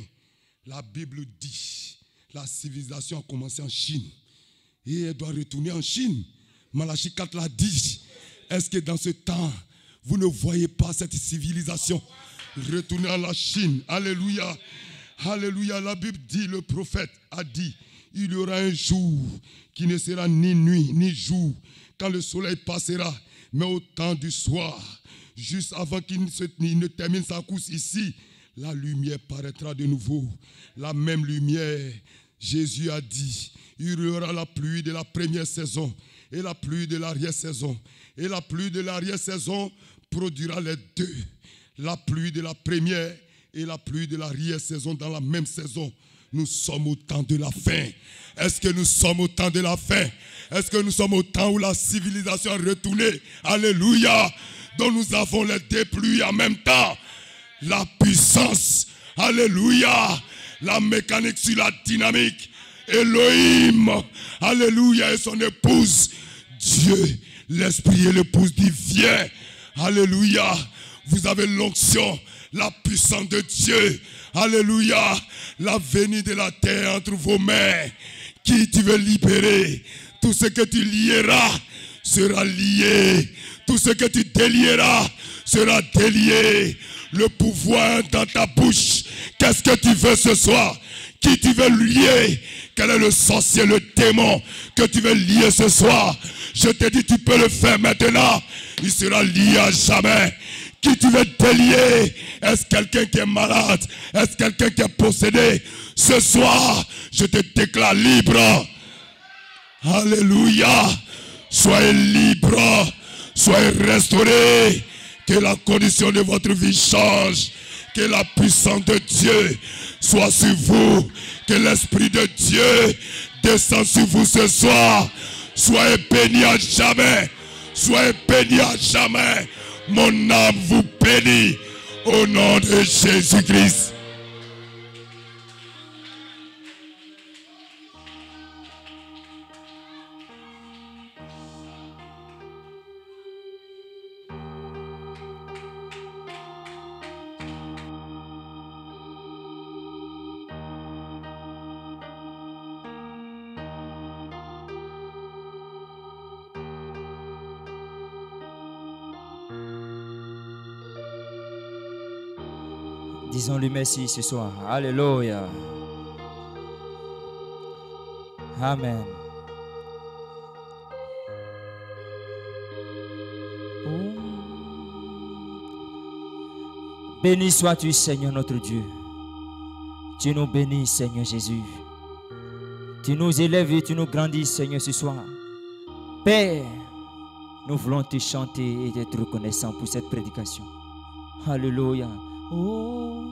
La Bible dit, la civilisation a commencé en Chine. Et elle doit retourner en Chine. Malachie 4 l'a dit. Est-ce que dans ce temps, vous ne voyez pas cette civilisation retourner en la Chine? Alléluia. Alléluia. La Bible dit, le prophète a dit, il y aura un jour qui ne sera ni nuit ni jour, quand le soleil passera, mais au temps du soir, juste avant qu'il ne termine sa course ici, la lumière paraîtra de nouveau. La même lumière, Jésus a dit, il y aura la pluie de la première saison et la pluie de l'arrière-saison. Et la pluie de l'arrière-saison produira les deux. La pluie de la première et la pluie de l'arrière-saison dans la même saison. Nous sommes au temps de la fin. Est-ce que nous sommes au temps de la fin? Est-ce que nous sommes au temps où la civilisation est retournée? Alléluia. Dont nous avons les deux pluies en même temps. La puissance. Alléluia. La mécanique sur la dynamique. Elohim. Alléluia. Et son épouse. Dieu. L'esprit et l'épouse dit viens. Alléluia. Vous avez l'onction. La puissance de Dieu. Alléluia. La venue de la terre entre vos mains. Qui tu veux libérer? Tout ce que tu lieras sera lié. Tout ce que tu délieras sera délié. Le pouvoir dans ta bouche. Qu'est-ce que tu veux ce soir? Qui tu veux lier? Quel est le sorcier, le démon que tu veux lier ce soir? Je te dis, tu peux le faire maintenant. Il sera lié à jamais. Qui tu veux délier? Est-ce quelqu'un qui est malade? Est-ce quelqu'un qui est possédé? Ce soir, je te déclare libre. Alléluia. Soyez libre. Soyez restaurés. Que la condition de votre vie change. Que la puissance de Dieu soit sur vous. Que l'Esprit de Dieu descende sur vous ce soir. Soyez bénis à jamais. Soyez bénis à jamais. Mon âme vous bénit au nom de Jésus-Christ. Disons-lui merci ce soir. Alléluia. Amen. Béni sois-tu, Seigneur notre Dieu. Tu nous bénis, Seigneur Jésus. Tu nous élèves et tu nous grandis, Seigneur, ce soir. Père, nous voulons te chanter et être reconnaissants pour cette prédication. Alléluia. Oh,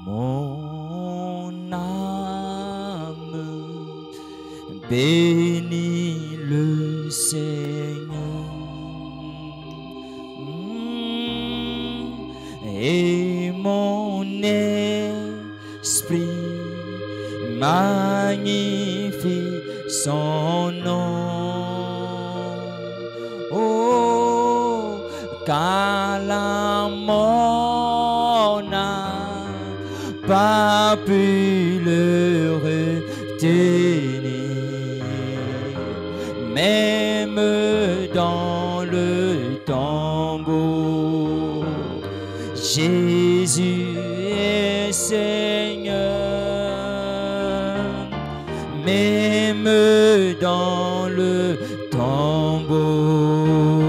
mon âme, bénis le Seigneur. Et mon esprit magnifie son nom. Oh, car la mort n'a pas pu le retenir, même dans le tombeau. Jésus est Seigneur, même dans le tombeau.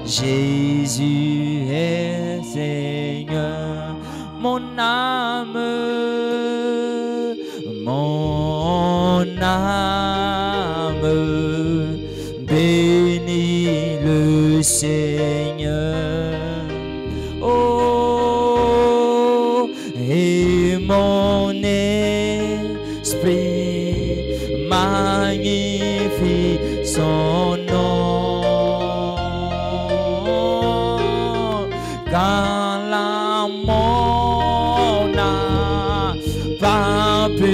Jésus est Seigneur. Mon âme bénit le Seigneur. Oh, et mon esprit magnifie pu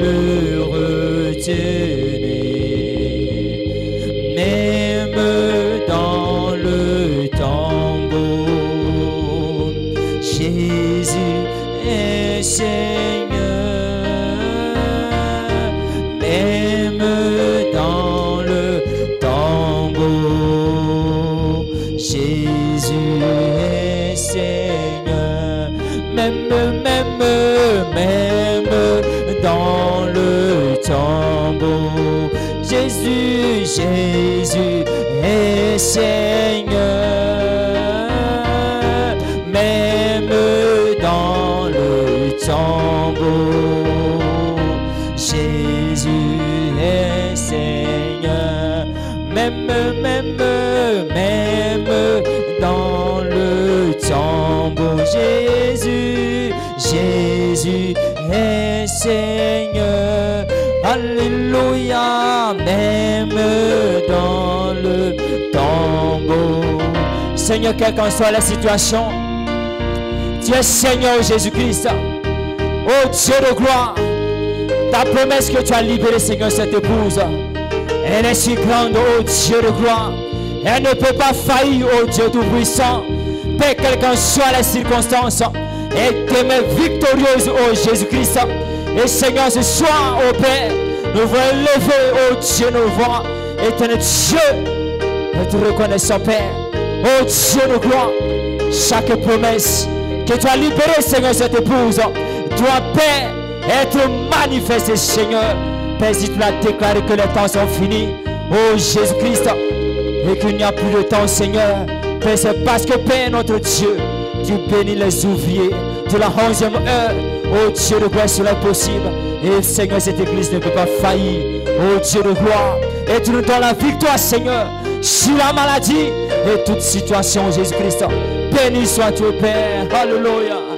le retenir. Même dans le tombeau, Jésus est Seigneur. Même dans le tombeau, Jésus est Seigneur. Même dans le tombeau, Jésus est Seigneur. Même dans le tombeau, Jésus est Seigneur. Même dans le tombeau, Jésus est Seigneur. Alléluia. Même dans le tombeau, Seigneur, quelle qu'en soit la situation, tu es Seigneur Jésus-Christ. Oh Dieu de gloire, ta promesse que tu as libéré, Seigneur, cette épouse, elle est si grande, oh Dieu de gloire. Elle ne peut pas faillir, oh Dieu tout-puissant. Père, quelle qu'en soit la circonstance, elle demeure victorieuse, oh Jésus-Christ. Et Seigneur, ce soir, oh Père, nous voulons lever, oh Dieu, nos voix. Éternel Dieu, nous te reconnaissons, Père. Oh Dieu de gloire, chaque promesse que tu as libérée, Seigneur, cette épouse, doit, Père, être manifestée, Seigneur. Père, si tu l'as déclaré que les temps sont finis, oh Jésus-Christ, et qu'il n'y a plus de temps, Seigneur, Père, c'est parce que, Père, notre Dieu, tu bénis les ouvriers de la 11e heure. Oh Dieu de gloire, cela est possible. Et Seigneur, cette église ne peut pas faillir. Oh Dieu de gloire, et tu nous donnes la victoire, Seigneur, sur la maladie et toute situation, Jésus-Christ. Béni sois-tu, Père. Alléluia.